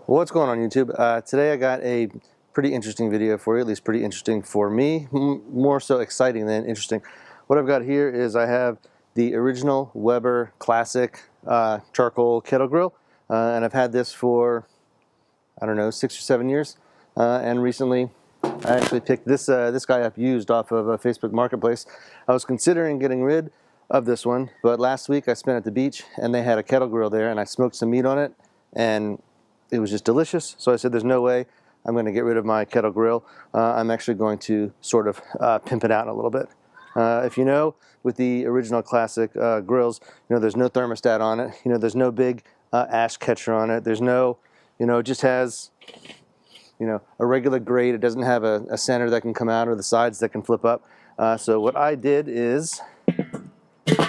What's going on YouTube? Today I got a pretty interesting video for you, at least pretty interesting for me, more so exciting than interesting. What I've got here is I have the original Weber Classic charcoal kettle grill, and I've had this for, I don't know, 6 or 7 years, and recently I actually picked this guy up used off of a Facebook Marketplace. I was considering getting rid of this one, but last week I spent at the beach and they had a kettle grill there and I smoked some meat on it, and it was just delicious. So I said, there's no way I'm going to get rid of my kettle grill. I'm actually going to sort of pimp it out a little bit. If you know, with the original classic grills, there's no thermostat on it. There's no big ash catcher on it. There's no, it just has, a regular grate. It doesn't have a center that can come out or the sides that can flip up. So what I did is I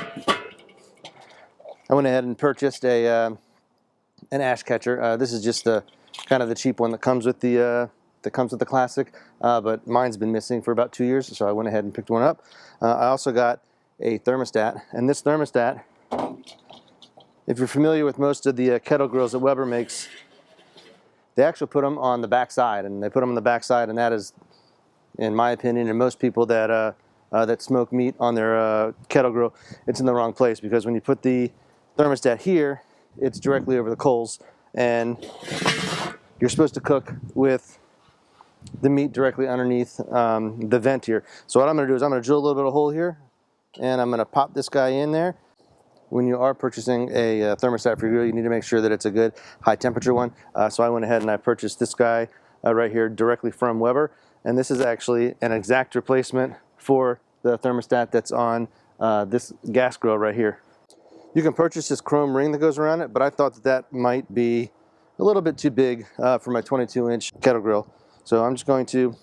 went ahead and purchased an ash catcher. This is just the kind of the cheap one that comes with the classic, but mine's been missing for about 2 years, so I went ahead and picked one up. I also got a thermostat, and this thermostat, if you're familiar with most of the kettle grills that Weber makes, they actually put them on the back side, and that is, in my opinion, and most people that that smoke meat on their kettle grill, it's in the wrong place, because when you put the thermostat here, it's directly over the coals, and you're supposed to cook with the meat directly underneath the vent here. So what I'm going to do is I'm going to drill a little bit of a hole here, and I'm going to pop this guy in there. When you are purchasing a thermostat for your grill, you need to make sure that it's a good high temperature one. So I went ahead and I purchased this guy right here directly from Weber, and this is actually an exact replacement for the thermostat that's on this gas grill right here. You can purchase this chrome ring that goes around it, but I thought that might be a little bit too big for my 22-inch kettle grill. So I'm just going to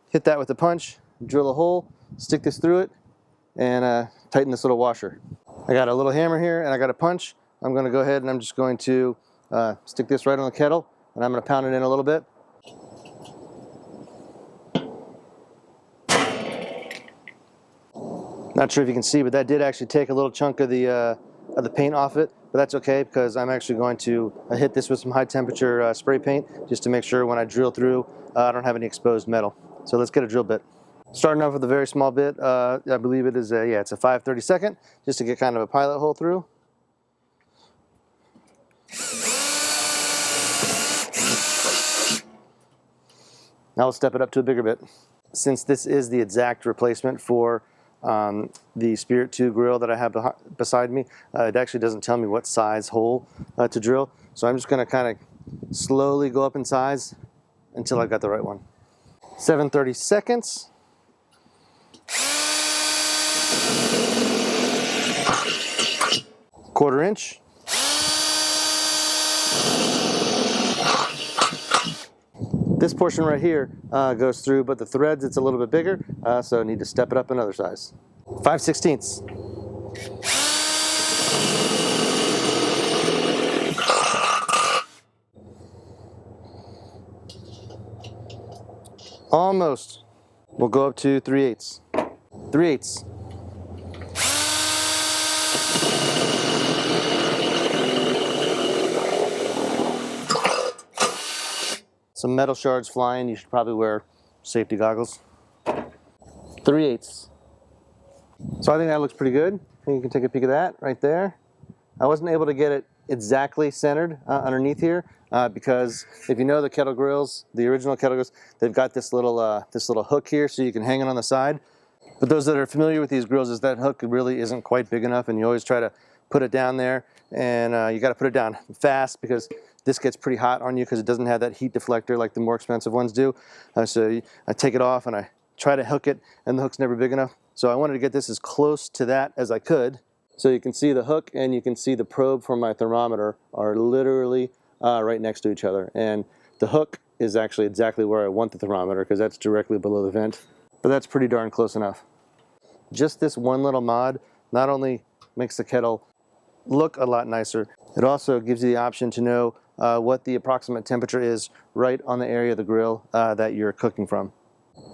hit that with a punch, drill a hole, stick this through it, and tighten this little washer. I got a little hammer here and I got a punch. I'm going to go ahead and I'm just going to stick this right on the kettle, and I'm going to pound it in a little bit. Not sure if you can see, but that did actually take a little chunk of the paint off it, but that's okay, because I'm actually going to hit this with some high temperature spray paint just to make sure when I drill through I don't have any exposed metal. So let's get a drill bit. Starting off with a very small bit, I believe it is it's a 5/32, just to get kind of a pilot hole through. Now we'll step it up to a bigger bit. Since this is the exact replacement for the Spirit 2 grill that I have beside me, it actually doesn't tell me what size hole to drill. So I'm just going to kind of slowly go up in size until I've got the right one. 7/32. Quarter inch. This portion right here goes through, but the threads, it's a little bit bigger, so I need to step it up another size. 5/16. Almost. We'll go up to 3/8. 3/8. Some metal shards flying. You should probably wear safety goggles. 3/8. So I think that looks pretty good. You can take a peek of that right there. I wasn't able to get it exactly centered underneath here because if you know the kettle grills, the original kettle grills, they've got this little hook here so you can hang it on the side. But those that are familiar with these grills, is that hook really isn't quite big enough, and you always try to put it down there, and you got to put it down fast because this gets pretty hot on you because it doesn't have that heat deflector like the more expensive ones do. So I take it off and I try to hook it, and the hook's never big enough. So I wanted to get this as close to that as I could. So you can see the hook and you can see the probe for my thermometer are literally right next to each other. And the hook is actually exactly where I want the thermometer, because that's directly below the vent. But that's pretty darn close enough. Just this one little mod not only makes the kettle look a lot nicer, it also gives you the option to know what the approximate temperature is right on the area of the grill that you're cooking from.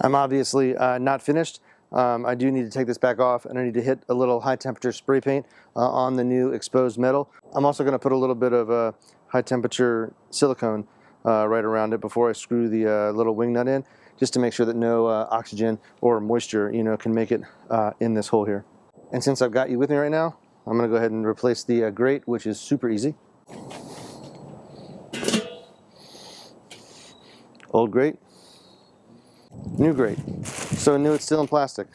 I'm obviously not finished. I do need to take this back off, and I need to hit a little high temperature spray paint on the new exposed metal. I'm also going to put a little bit of high temperature silicone right around it before I screw the little wing nut in, just to make sure that no oxygen or moisture, can make it in this hole here. And since I've got you with me right now, I'm going to go ahead and replace the grate, which is super easy. Old grate, new grate. So new, it's still in plastic.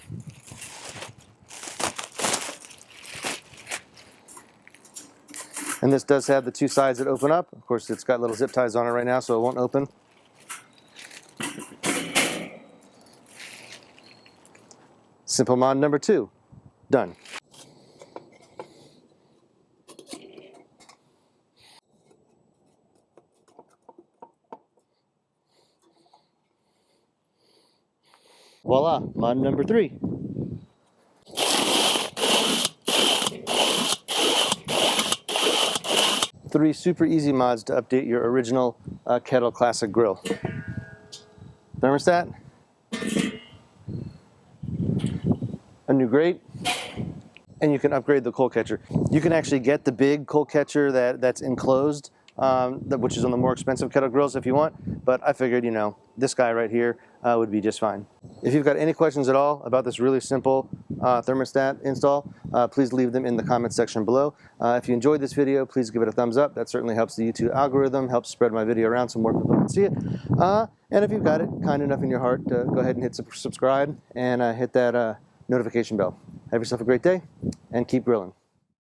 And this does have the two sides that open up. Of course, it's got little zip ties on it right now, so it won't open. Simple mod number 2, done. Voila, mod number 3. Three super easy mods to update your original Kettle Classic grill. Thermostat, a new grate, and you can upgrade the coal catcher. You can actually get the big coal catcher that's enclosed, which is on the more expensive Kettle grills if you want, but I figured, this guy right here would be just fine. If you've got any questions at all about this really simple thermostat install, please leave them in the comments section below. If you enjoyed this video, please give it a thumbs up. That certainly helps the YouTube algorithm, helps spread my video around so more people can see it. And if you've got it kind enough in your heart, go ahead and hit subscribe and hit that notification bell. Have yourself a great day and keep grilling.